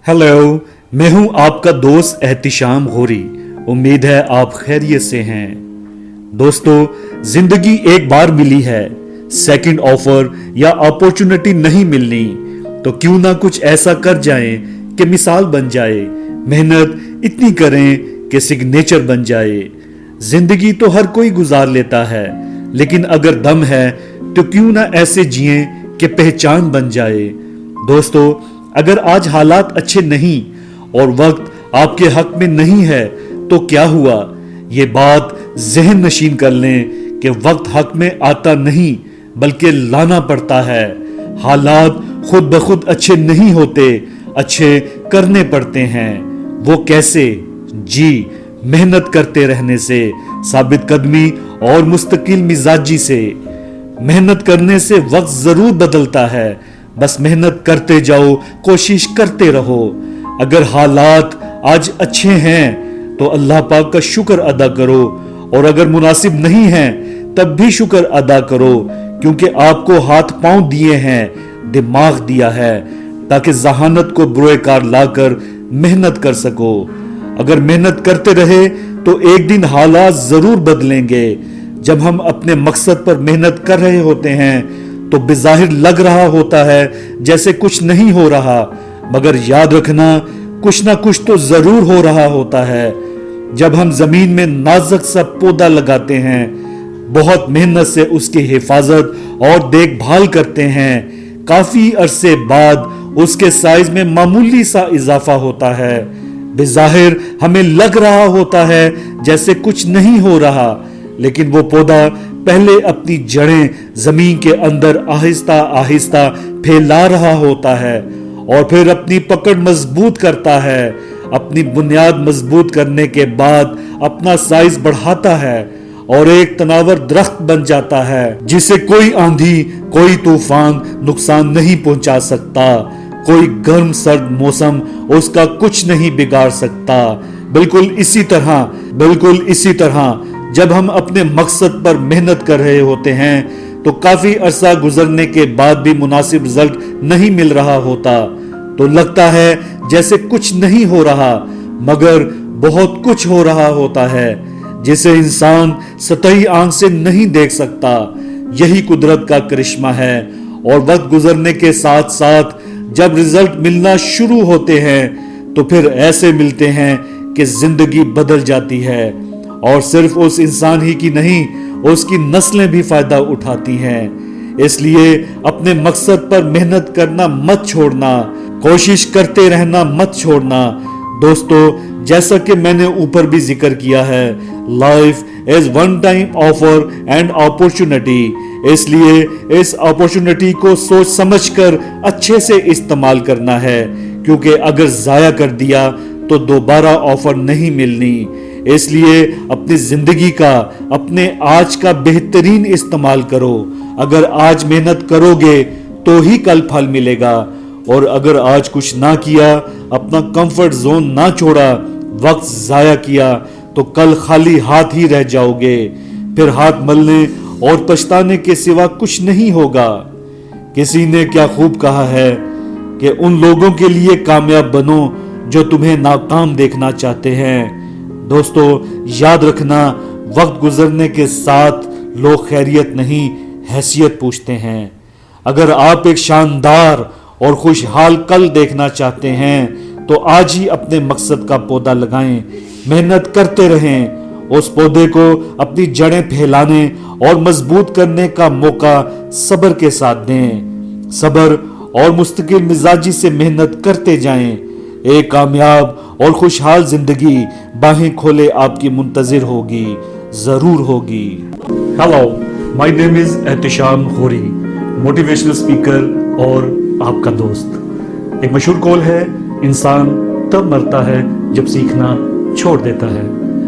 Hello, मैं हूं आपका दोस्त एहतिशाम गौरी। उम्मीद है आप खैरियत से हैं। दोस्तों, जिंदगी एक बार मिली है, सेकंड ऑफर या अपॉर्चुनिटी नहीं मिलनी, तो क्यों ना कुछ ऐसा कर जाएं कि मिसाल बन जाए। मेहनत इतनी करें कि सिग्नेचर बन जाए। जिंदगी तो हर कोई गुजार लेता है, लेकिन अगर दम है तो क्यों ना ऐसे जिए कि पहचान बन जाए। दोस्तों, अगर आज हालात अच्छे नहीं और वक्त आपके हक में नहीं है तो क्या हुआ, ये बात जहन नशीन कर लें कि वक्त हक में आता नहीं बल्कि लाना पड़ता है। हालात खुद ब खुद अच्छे नहीं होते, अच्छे करने पड़ते हैं। वो कैसे? जी, मेहनत करते रहने से, साबित कदमी और मुस्तकिल मिजाजी से। मेहनत करने से वक्त जरूर बदलता है, बस मेहनत करते जाओ, कोशिश करते रहो। अगर हालात आज अच्छे हैं तो अल्लाह पाक का शुक्र अदा करो, और अगर मुनासिब नहीं है तब भी शुक्र अदा करो, क्योंकि आपको हाथ पांव दिए हैं, दिमाग दिया है, ताकि जहानत को बुरेकार लाकर मेहनत कर सको। अगर मेहनत करते रहे तो एक दिन हालात जरूर बदलेंगे। जब हम अपने मकसद पर मेहनत कर रहे होते हैं तो बेजाहिर लग रहा होता है जैसे कुछ नहीं हो रहा, मगर याद रखना कुछ ना कुछ तो जरूर हो रहा होता है। जब हम जमीन में नाजुक सा पौधा लगाते हैं, बहुत मेहनत से उसकी हिफाजत और देखभाल करते हैं, काफी अरसे बाद उसके साइज में मामूली सा इजाफा होता है। बेजाहिर हमें लग रहा होता है जैसे कुछ नहीं हो रहा, लेकिन वो पौधा पहले अपनी जड़ें जमीन के अंदर आहिस्ता आहिस्ता फैला रहा होता है और फिर अपनी पकड़ मजबूत करता है। अपनी बुनियाद मजबूत करने के बाद अपना साइज बढ़ाता है और एक तनावर दरख्त बन जाता है, जिसे कोई आंधी, कोई तूफान नुकसान नहीं पहुंचा सकता। कोई गर्म सर्द मौसम उसका कुछ नहीं बिगाड़ सकता। बिल्कुल इसी तरह जब हम अपने मकसद पर मेहनत कर रहे होते हैं तो काफी अरसा गुजरने के बाद भी मुनासिब रिजल्ट नहीं मिल रहा होता, तो लगता है जैसे कुछ नहीं हो रहा, मगर बहुत कुछ हो रहा होता है, जिसे इंसान सतही आंख से नहीं देख सकता। यही कुदरत का करिश्मा है। और वक्त गुजरने के साथ साथ जब रिजल्ट मिलना शुरू होते हैं तो फिर ऐसे मिलते हैं कि जिंदगी बदल जाती है, और सिर्फ उस इंसान ही की नहीं, उसकी नस्लें भी फायदा उठाती हैं। इसलिए अपने मकसद पर मेहनत करना मत छोड़ना, कोशिश करते रहना मत छोड़ना। दोस्तों, जैसा कि मैंने ऊपर भी जिक्र किया है, life is one time offer and opportunity. इसलिए इस अपॉर्चुनिटी को सोच समझकर अच्छे से इस्तेमाल करना है, क्योंकि अगर जाया कर दिया तो दोबारा ऑफर नहीं मिलनी। इसलिए अपनी जिंदगी का, अपने आज का बेहतरीन इस्तेमाल करो। अगर आज मेहनत करोगे तो ही कल फल मिलेगा, और अगर आज कुछ ना किया, अपना कंफर्ट जोन ना छोड़ा, वक्त जाया किया, तो कल खाली हाथ ही रह जाओगे। फिर हाथ मलने और पछताने के सिवा कुछ नहीं होगा। किसी ने क्या खूब कहा है कि उन लोगों के लिए कामयाब बनो जो तुम्हें नाकाम देखना चाहते हैं। दोस्तों, याद रखना, वक्त गुजरने के साथ लोग खैरियत नहीं, हैसियत पूछते हैं। अगर आप एक शानदार और खुशहाल कल देखना चाहते हैं तो आज ही अपने मकसद का पौधा लगाएं, मेहनत करते रहें। उस पौधे को अपनी जड़ें फैलाने और मजबूत करने का मौका सब्र के साथ दें। सब्र और मुस्तकिल मिजाजी से मेहनत करते जाएं। एक कामयाब और खुशहाल जिंदगी बाहें खोले आपकी मुंतजिर होगी, जरूर होगी। Hello, my name is Ehtisham Gauri, motivational speaker और आपका दोस्त। एक मशहूर कॉल है, इंसान तब मरता है जब सीखना छोड़ देता है।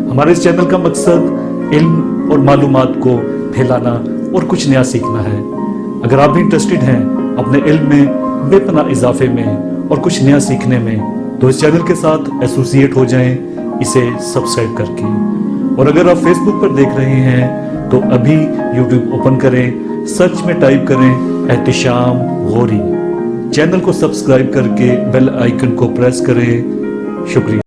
हमारे इस चैनल का मकसद इल्म और मालूमात को फैलाना और कुछ नया सीखना है। अगर आप भी इंटरेस्टेड हैं अपने इल्म में बेपनाह इजाफे में और कुछ नया सीखने में, तो इस चैनल के साथ एसोसिएट हो जाएं, इसे सब्सक्राइब करके। और अगर आप फेसबुक पर देख रहे हैं तो अभी यूट्यूब ओपन करें, सर्च में टाइप करें एहतिशाम गौरी। चैनल को सब्सक्राइब करके बेल आइकन को प्रेस करें। शुक्रिया।